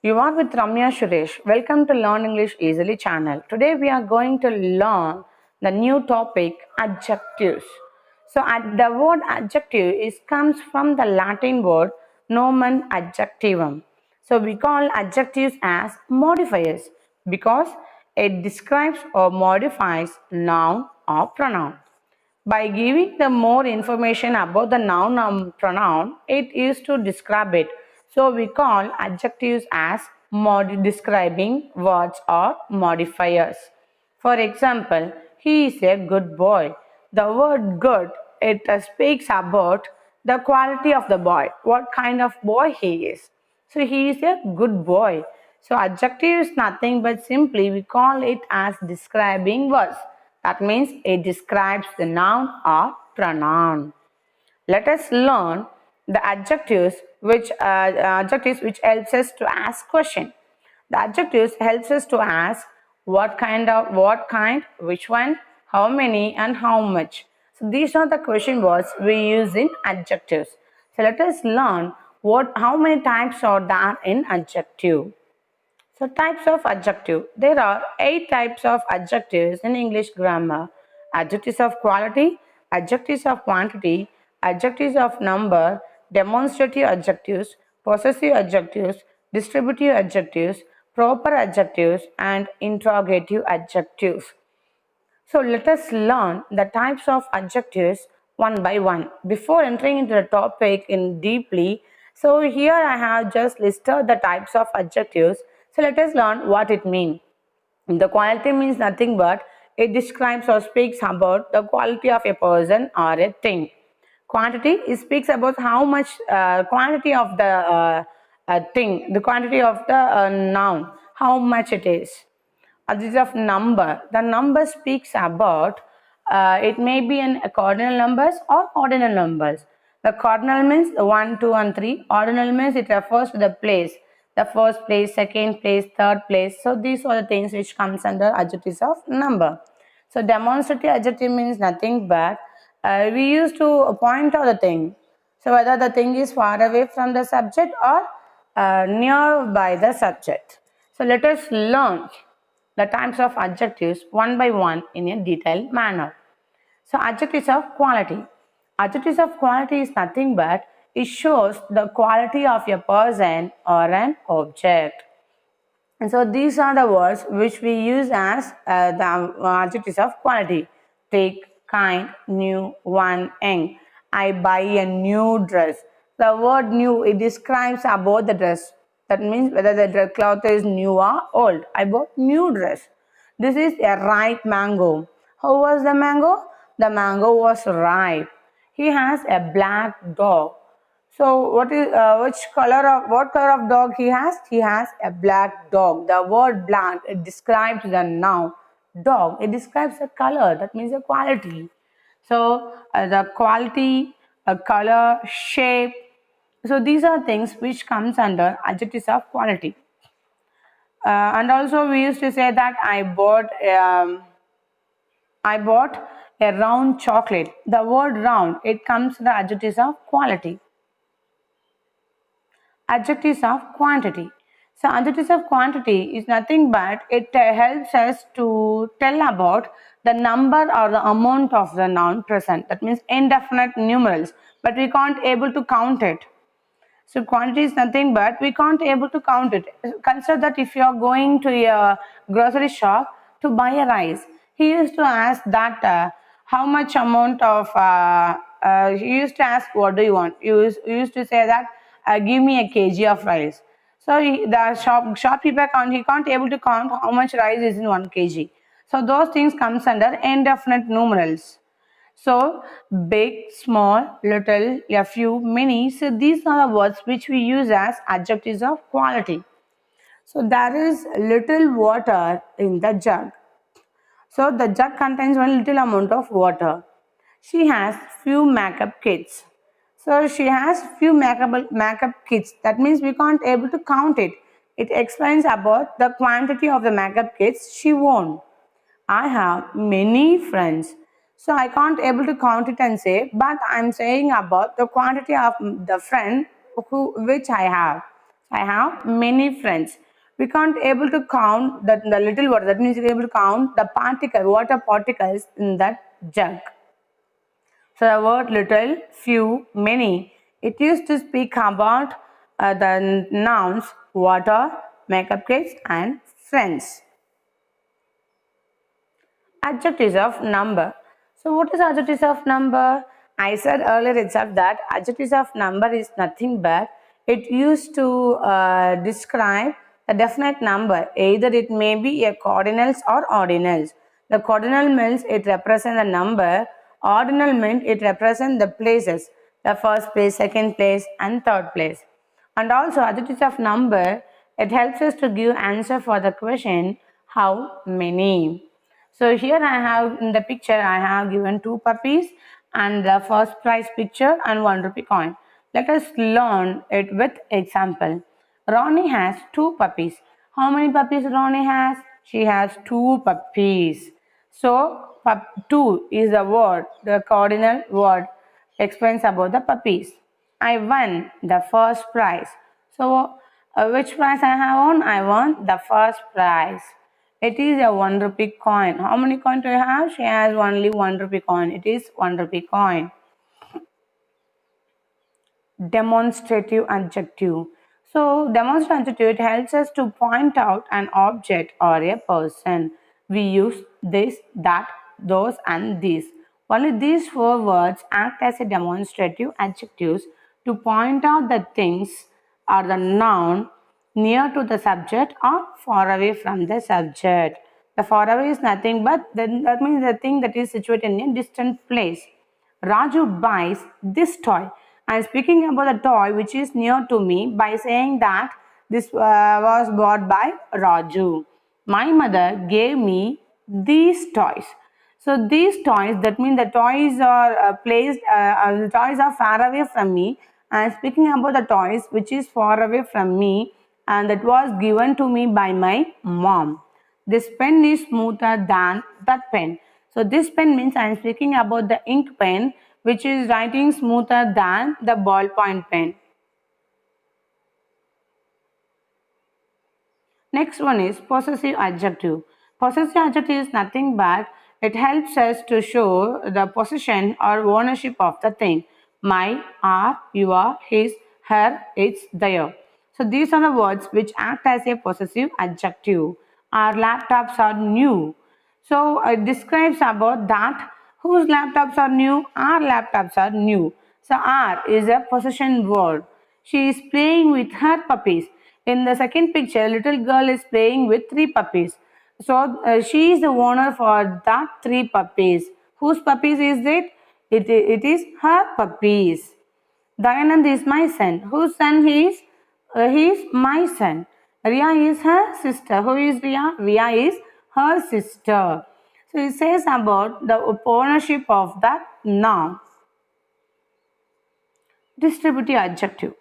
You are with Ramya Suresh. Welcome to Learn English Easily channel. Today we are going to learn the new topic adjectives. So the word adjective comes from the Latin word nomen adjectivum. So we call adjectives as modifiers because it describes or modifies noun or pronoun. By giving them more information about the noun or pronoun, it is to describe it. So we call adjectives as describing words or modifiers. For example, he is a good boy. The word good, it speaks about the quality of the boy, what kind of boy he is. So he is a good boy. So adjective is nothing but simply we call it as describing words. That means it describes the noun or pronoun. Let us learn the adjectives which helps us to ask question. The adjectives helps us to ask what kind, which one, how many, and how much. So these are the question words we use in adjectives. So let us learn how many types are there in adjective. So types of adjective. There are 8 types of adjectives in English grammar. Adjectives of quality, adjectives of quantity, adjectives of number, demonstrative adjectives, possessive adjectives, distributive adjectives, proper adjectives, and interrogative adjectives. So let us learn the types of adjectives one by one. Before entering into the topic in deeply, so here I have just listed the types of adjectives. So let us learn what it means. The quality means nothing but it describes or speaks about the quality of a person or a thing. Quantity, it speaks about how much quantity of the thing, the quantity of the noun, how much it is. Adjective of number. The number speaks about it may be in cardinal numbers or ordinal numbers. The cardinal means 1, 2, and 3. Ordinal means it refers to the place. The first place, second place, third place. So these are the things which comes under adjectives of number. So demonstrative adjective means nothing but we used to point out the thing. So whether the thing is far away from the subject or near by the subject. So let us learn the types of adjectives one by one in a detailed manner. So adjectives of quality. Adjectives of quality is nothing but it shows the quality of a person or an object. And so these are the words which we use as the adjectives of quality. Take, kind, new, one, young. I buy a new dress. The word new, it describes about the dress. That means whether the cloth is new or old. I bought new dress. This is a ripe mango. How was the mango? The mango was ripe. He has a black dog. So what color of dog he has? He has a black dog. The word black, it describes the noun dog. It describes the color. That means the quality. So the quality, color, shape. So these are things which comes under adjectives of quality. And also we used to say that I bought a round chocolate. The word round, it comes to the adjectives of quality. Adjectives of quantity. So adjectives of quantity is nothing but it helps us to tell about the number or the amount of the noun present. That means indefinite numerals, but we can't able to count it. So quantity is nothing but we can't able to count it. Consider that if you are going to a grocery shop to buy a rice, he used to ask that how much amount of he used to ask what do you want. You used to say that give me a kg of rice. So the shopkeeper he can't able to count how much rice is in 1 kg. So those things comes under indefinite numerals. So big, small, little, a few, many. So these are the words which we use as adjectives of quality. So there is little water in the jug. So the jug contains one little amount of water. She has few makeup kits. So she has few makeup kits. That means we can't able to count it. It explains about the quantity of the makeup kits she won. I have many friends. So I can't able to count it and say, but I'm saying about the quantity of the friend which I have. I have many friends. We can't able to count the little water. That means we're able to count the water particles in that jug. So the word little, few, many. It used to speak about the nouns water, makeup kits, and friends. Adjectives of number. So what is adjectives of number? I said earlier itself that adjectives of number is nothing but it used to describe a definite number. Either it may be a cardinals or ordinals. The cardinal means it represents the number. Ordinal means it represents the places. The first place, second place, and third place. And also adjectives of number, it helps us to give answer for the question how many. So here I have in the picture I have given two puppies and the first prize picture and 1 rupee coin. Let us learn it with example. Ronnie has two puppies. How many puppies Ronnie has? She has two puppies. So two is the word, the cardinal word explains about the puppies. I won the first prize. So which prize I have won? I won the first prize. It is a 1 rupee coin. How many coins do you have? She has only 1 rupee coin. It is 1 rupee coin. Demonstrative adjective. So demonstrative adjective, it helps us to point out an object or a person. We use this, that, those and these. Only these four words act as a demonstrative adjectives to point out the things or the noun near to the subject or far away from the subject. The far away is nothing but that means the thing that is situated in a distant place. Raju buys this toy. I am speaking about the toy which is near to me by saying that this was bought by Raju. My mother gave me these toys. So these toys, that means the toys are the toys are far away from me. I am speaking about the toys which is far away from me and that was given to me by my mom. This pen is smoother than that pen. So this pen means I am speaking about the ink pen which is writing smoother than the ballpoint pen. Next one is possessive adjective. Possessive adjective is nothing but it helps us to show the possession or ownership of the thing. My, our, your, his, her, its, their. So these are the words which act as a possessive adjective. Our laptops are new. So it describes about that whose laptops are new. Our laptops are new. So our is a possession word. She is playing with her puppies. In the second picture, little girl is playing with three puppies. So she is the owner for that three puppies. Whose puppies is it? It is her puppies. Dayanand is my son. Whose son he is? He is my son. Ria is her sister. Who is Ria? Ria is her sister. So it says about the ownership of that noun. Distributive adjective.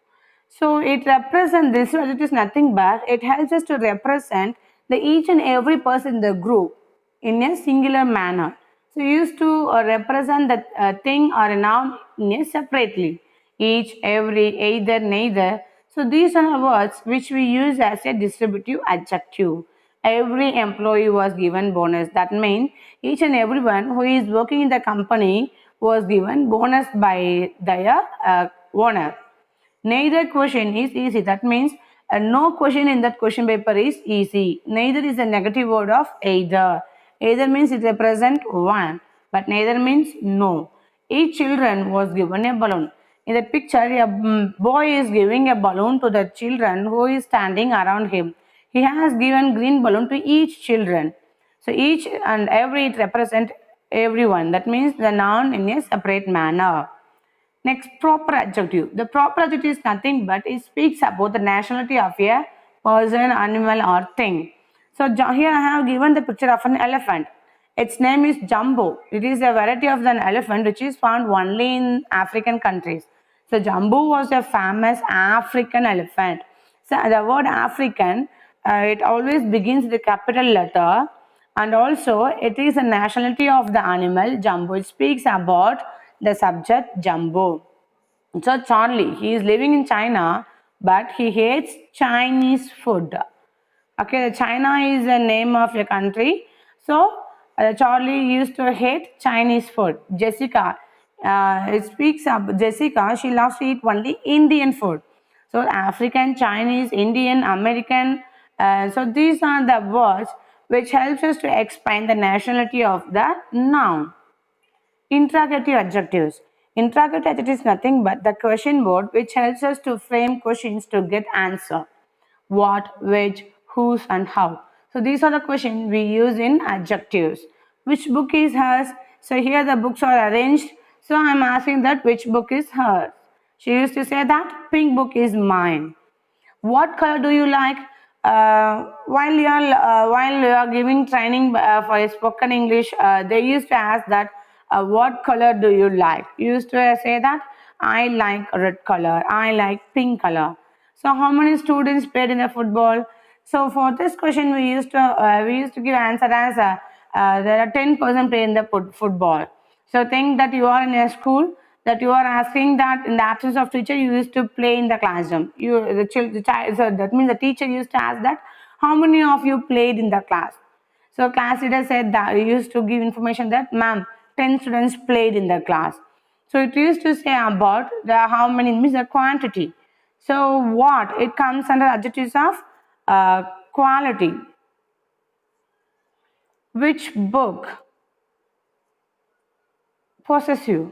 So it represents this adjective is nothing but it helps us to represent the each and every person in the group in a singular manner. So used to represent the thing or a noun in a separately. Each, every, either, neither. So these are the words which we use as a distributive adjective. Every employee was given bonus. That means each and everyone who is working in the company was given bonus by their owner. Neither question is easy. That means no question in that question paper is easy. Neither is a negative word of either. Either means it represents one, but neither means no. Each children was given a balloon. In the picture, a boy is giving a balloon to the children who is standing around him. He has given green balloon to each children. So each and every it represent everyone. That means the noun in a separate manner. Next, proper adjective. The proper adjective is nothing but it speaks about the nationality of a person, animal, or thing. So here I have given the picture of an elephant. Its name is Jumbo. It is a variety of an elephant which is found only in African countries. So Jumbo was a famous African elephant. So the word African, it always begins with a capital letter and also it is the nationality of the animal Jumbo. It speaks about the subject Jumbo. So Charlie, he is living in China, but he hates Chinese food. Okay, China is the name of a country. So Charlie used to hate Chinese food. Jessica, it speaks of Jessica. She loves to eat only Indian food. So African, Chinese, Indian, American. So these are the words which helps us to explain the nationality of the noun. Interrogative adjectives. Interrogative adjective is nothing but the question word which helps us to frame questions to get answer. What, which, whose, and how. So these are the questions we use in adjectives. Which book is hers? So here the books are arranged. So I'm asking that which book is hers. She used to say that pink book is mine. What color do you like? While you are giving training for a spoken English, they used to ask that what color do you like? You used to say that I like red color, I like pink color. So how many students played in the football? So for this question, we used to give answer as there are 10% play in the football. So think that you are in a school, that you are asking that in the absence of teacher you used to play in the classroom. The child, so that means the teacher used to ask that how many of you played in the class. So class leader said that he used to give information that ma'am 10 students played in the class. So it used to say about the how many means the quantity. So what it comes under adjectives of quality. Which book? Possessive.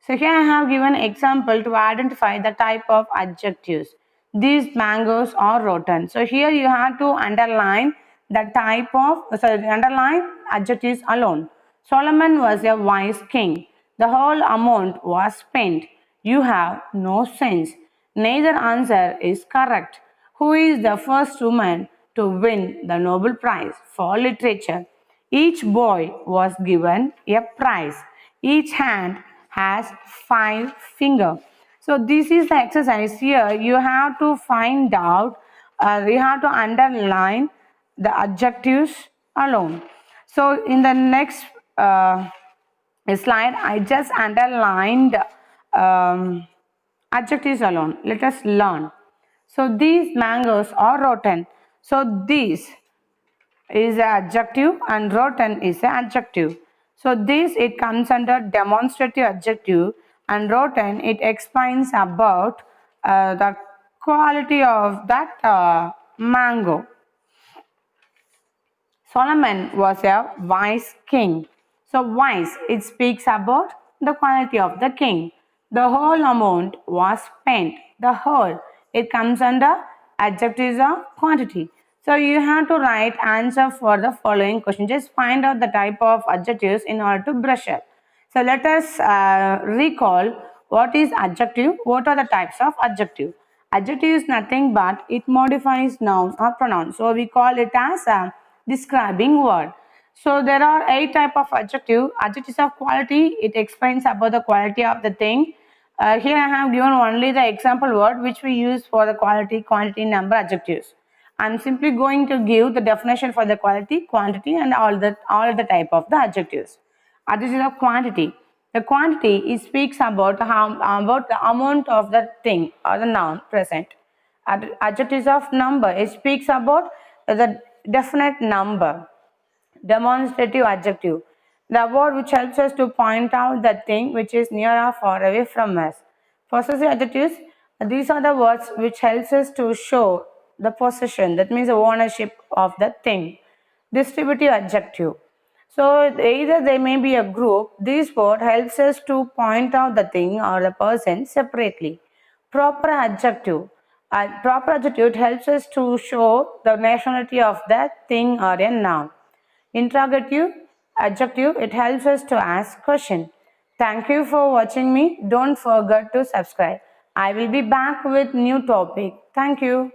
So here I have given example to identify the type of adjectives. These mangoes are rotten. So here you have to underline the type of, underline adjectives alone. Solomon was a wise king. The whole amount was spent. You have no sense. Neither answer is correct. Who is the first woman to win the Nobel Prize for Literature? Each boy was given a prize. Each hand has 5 fingers. So this is the exercise. Here you have to find out, you have to underline the adjectives alone. So in the next slide, I just underlined adjectives alone. Let us learn. So these mangoes are rotten. So these is an adjective and rotten is an adjective. So this it comes under demonstrative adjective, and rotten it explains about the quality of that mango. Solomon was a wise king. So wise, it speaks about the quality of the king. The whole amount was spent. The whole, it comes under adjectives of quantity. So you have to write answer for the following question. Just find out the type of adjectives in order to brush up. So let us recall what is adjective, what are the types of adjective. Adjective is nothing but it modifies noun or pronoun. So we call it as a describing word. So there are 8 type of adjective. Adjectives of quality, it explains about the quality of the thing. Here I have given only the example word which we use for the quality, quantity, number adjectives. I'm simply going to give the definition for the quality, quantity, and all the type of the adjectives. Adjective of quantity. The quantity it speaks about about the amount of the thing or the noun present. Adjectives of number it speaks about the definite number. Demonstrative adjective. The word which helps us to point out the thing which is near or far away from us. Possessive adjectives. These are the words which helps us to show the possession. That means the ownership of the thing. Distributive adjective. So either they may be a group. This word helps us to point out the thing or the person separately. Proper adjective. Proper adjective helps us to show the nationality of that thing or a noun. Interrogative adjective, it helps us to ask question. Thank you for watching me. Don't forget to subscribe. I will be back with new topic. Thank you.